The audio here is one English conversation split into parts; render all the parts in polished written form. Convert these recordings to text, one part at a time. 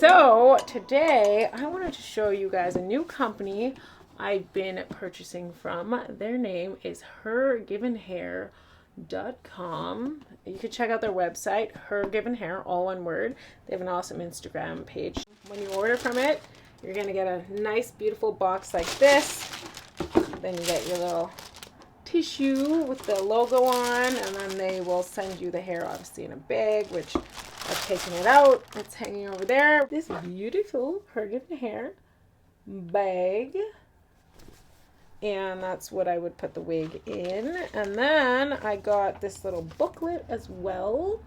So today I wanted to show you guys a new company I've been purchasing from. Their name is HerGivenHair.com. You can check out their website, HerGivenHair, all one word. They have an awesome Instagram page. When you order from it, you're going to get a nice, beautiful box like this. Then you get your little tissue with the logo on, and then they will send you the hair obviously in a bag, which I've taken it out. It's hanging over there. This beautiful HerGivenHair bag. And that's what I would put the wig in. And then I got this little booklet as well.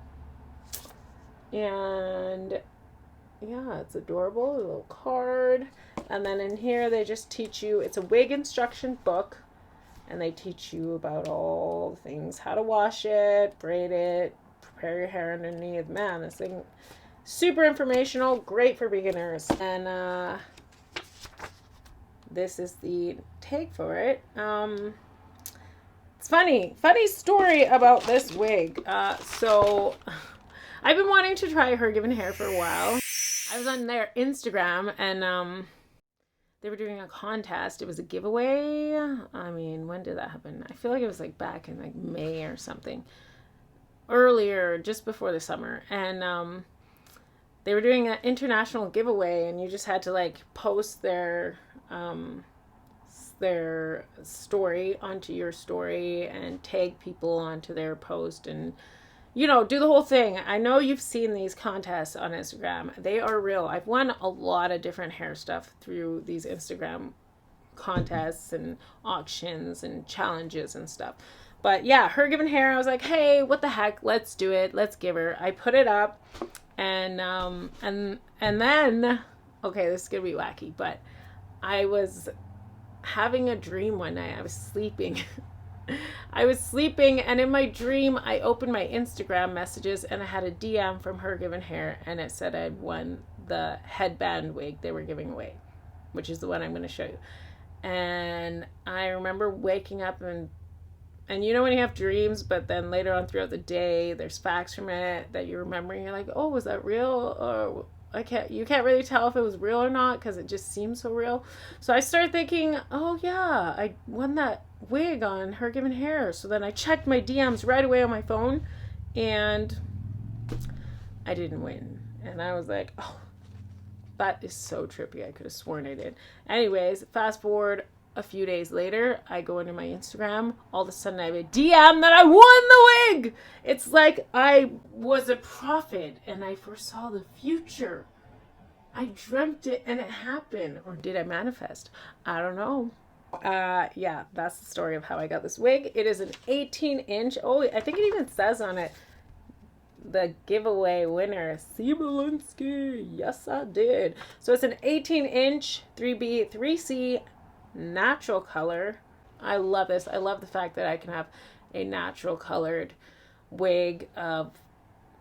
And yeah, it's adorable. A little card. And then in here they just teach you, it's a wig instruction book. And they teach you about all the things, how to wash it, braid it, prepare your hair underneath. Man, this thing, super informational, great for beginners. And this is the tag for it. It's funny story about this wig. So I've been wanting to try HerGivenHair for a while. I was on their Instagram and they were doing a contest. It was a giveaway. I mean, when did that happen? I feel like it was like back in like May or something. Earlier, just before the summer. And they were doing an international giveaway, and you just had to like post their story onto your story and tag people onto their post and, you know, do the whole thing. I know you've seen these contests on Instagram. They are real. I've won a lot of different hair stuff through these Instagram contests and auctions and challenges and stuff. But yeah, HerGivenHair, I was like, hey, what the heck? Let's do it. Let's give her. I put it up and then, okay, this is going to be wacky, but I was having a dream one night. I was sleeping. And in my dream, I opened my Instagram messages and I had a DM from HerGivenHair and it said I'd won the headband wig they were giving away, which is the one I'm going to show you. And I remember waking up and you know when you have dreams, but then later on throughout the day, there's facts from it that you're remembering. You're like, oh, was that real? Or you can't really tell if it was real or not because it just seems so real. So I started thinking, oh yeah, I won that wig on HerGivenHair. So then I checked my DMs right away on my phone and I didn't win. And I was like, oh, that is so trippy. I could have sworn I did. Anyways, fast forward a few days later, I go into my Instagram. All of a sudden, I have a DM that I won the wig. It's like I was a prophet and I foresaw the future. I dreamt it and it happened. Or did I manifest? I don't know. Yeah, that's the story of how I got this wig. It is an 18-inch. Oh, I think it even says on it, the giveaway winner, Sibelinski. Yes, I did. So it's an 18-inch 3B, 3C natural color. I love this. I love the fact that I can have a natural colored wig of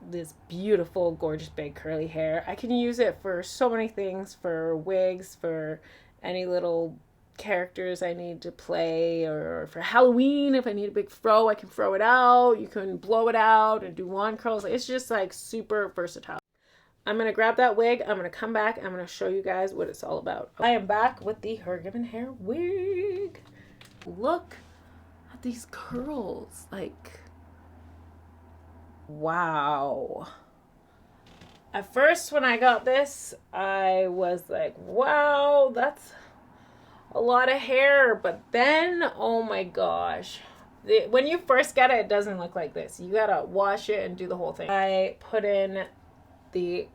this beautiful, gorgeous, big curly hair. I can use it for so many things, for wigs, for any little characters I need to play, or for Halloween if I need a big fro, I can throw it out. You can blow it out and do wand curls. It's just like super versatile. I'm going to grab that wig. I'm going to come back. I'm going to show you guys what it's all about. I am back with the HerGivenHair wig. Look at these curls. Like, wow. At first, when I got this, I was like, wow, that's a lot of hair. But then, oh my gosh. When you first get it, it doesn't look like this. You got to wash it and do the whole thing. I put in the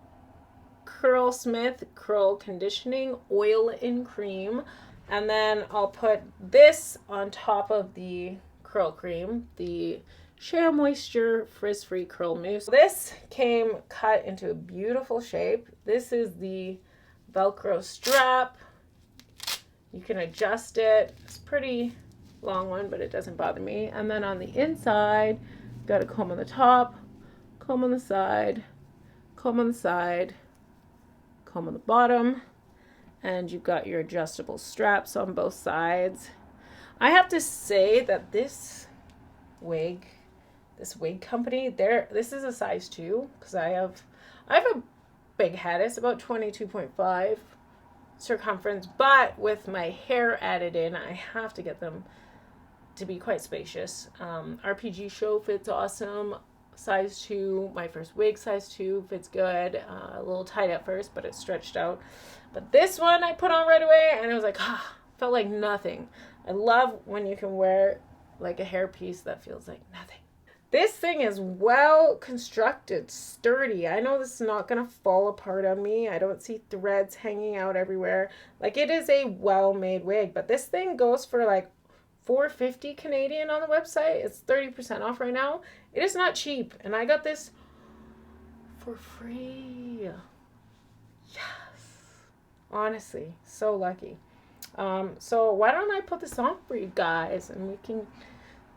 Curlsmith Curl Conditioning Oil and Cream, and then I'll put this on top of the curl cream, the Shea Moisture Frizz-Free Curl Mousse. This came cut into a beautiful shape. This is the Velcro strap. You can adjust it. It's a pretty long one, but it doesn't bother me. And then on the inside, got a comb on the top, comb on the side, comb on the side, comb on the bottom, and you've got your adjustable straps on both sides. I have to say that this wig company, this is a size 2 because I have a big head. It's about 22.5 circumference, but with my hair added in, I have to get them to be quite spacious. RPG show fits awesome. Size 2, my first wig, size 2, fits good. A little tight at first, but it stretched out. But this one I put on right away, and it was like, felt like nothing. I love when you can wear like a hair piece that feels like nothing. This thing is well constructed, sturdy. I know this is not going to fall apart on me. I don't see threads hanging out everywhere. Like, it is a well-made wig, but this thing goes for like $4.50 Canadian on the website. It's 30% off right now. It is not cheap, and I got this for free. Yes. Honestly, so lucky. So why don't I put this on for you guys, and we can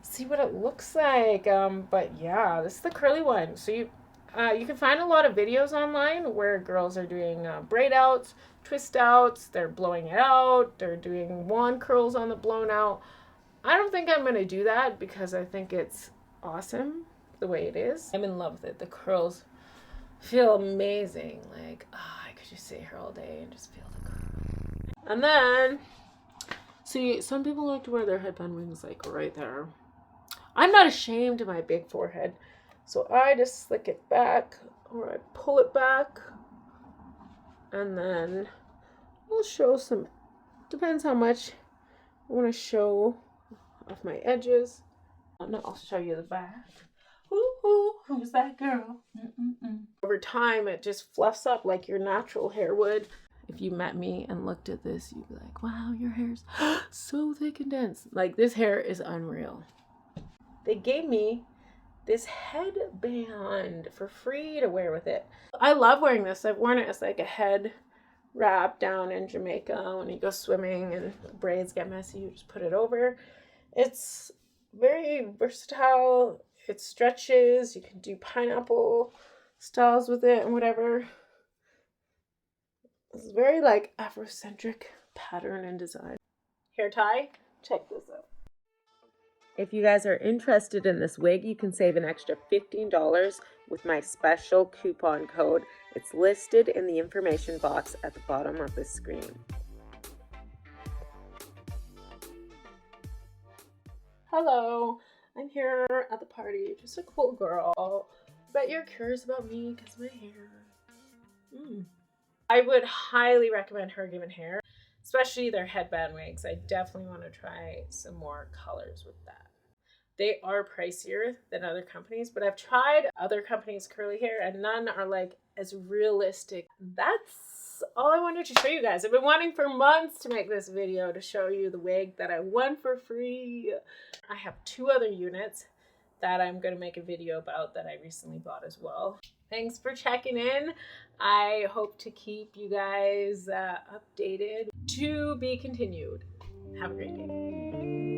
see what it looks like. But yeah, this is the curly one. So you can find a lot of videos online where girls are doing braid outs, twist outs, they're blowing it out, they're doing wand curls on the blown out. I don't think I'm going to do that because I think it's awesome the way it is. I'm in love with it. The curls feel amazing. Like, I could just sit here all day and just feel the curl. And then, see, some people like to wear their headband wings like right there. I'm not ashamed of my big forehead, so I just slick it back, or I pull it back, and then I'll show some, depends how much I want to show off my edges. No, I'll show you the back. Ooh, who's that girl? Over time, it just fluffs up like your natural hair would. If you met me and looked at this, you'd be like, wow, your hair's so thick and dense. Like, this hair is unreal. They gave me this headband for free to wear with it. I love wearing this. I've worn it as like a head wrap down in Jamaica when you go swimming and the braids get messy. You just put it over. It's very versatile. It stretches. You can do pineapple styles with it and whatever. It's very like Afrocentric pattern and design. Hair tie, check this out. If you guys are interested in this wig, you can save an extra $15 with my special coupon code. It's listed in the information box at the bottom of the screen. Hello, I'm here at the party, just a cool girl. Bet you're curious about me because my hair. I would highly recommend HerGivenHair, especially their headband wigs. I definitely want to try some more colors with that. They are pricier than other companies, but I've tried other companies' curly hair and none are like as realistic. That's all I wanted to show you guys. I've been wanting for months to make this video to show you the wig that I won for free. I have 2 other units that I'm going to make a video about that I recently bought as well. Thanks for checking in. I hope to keep you guys updated. To be continued. Have a great day.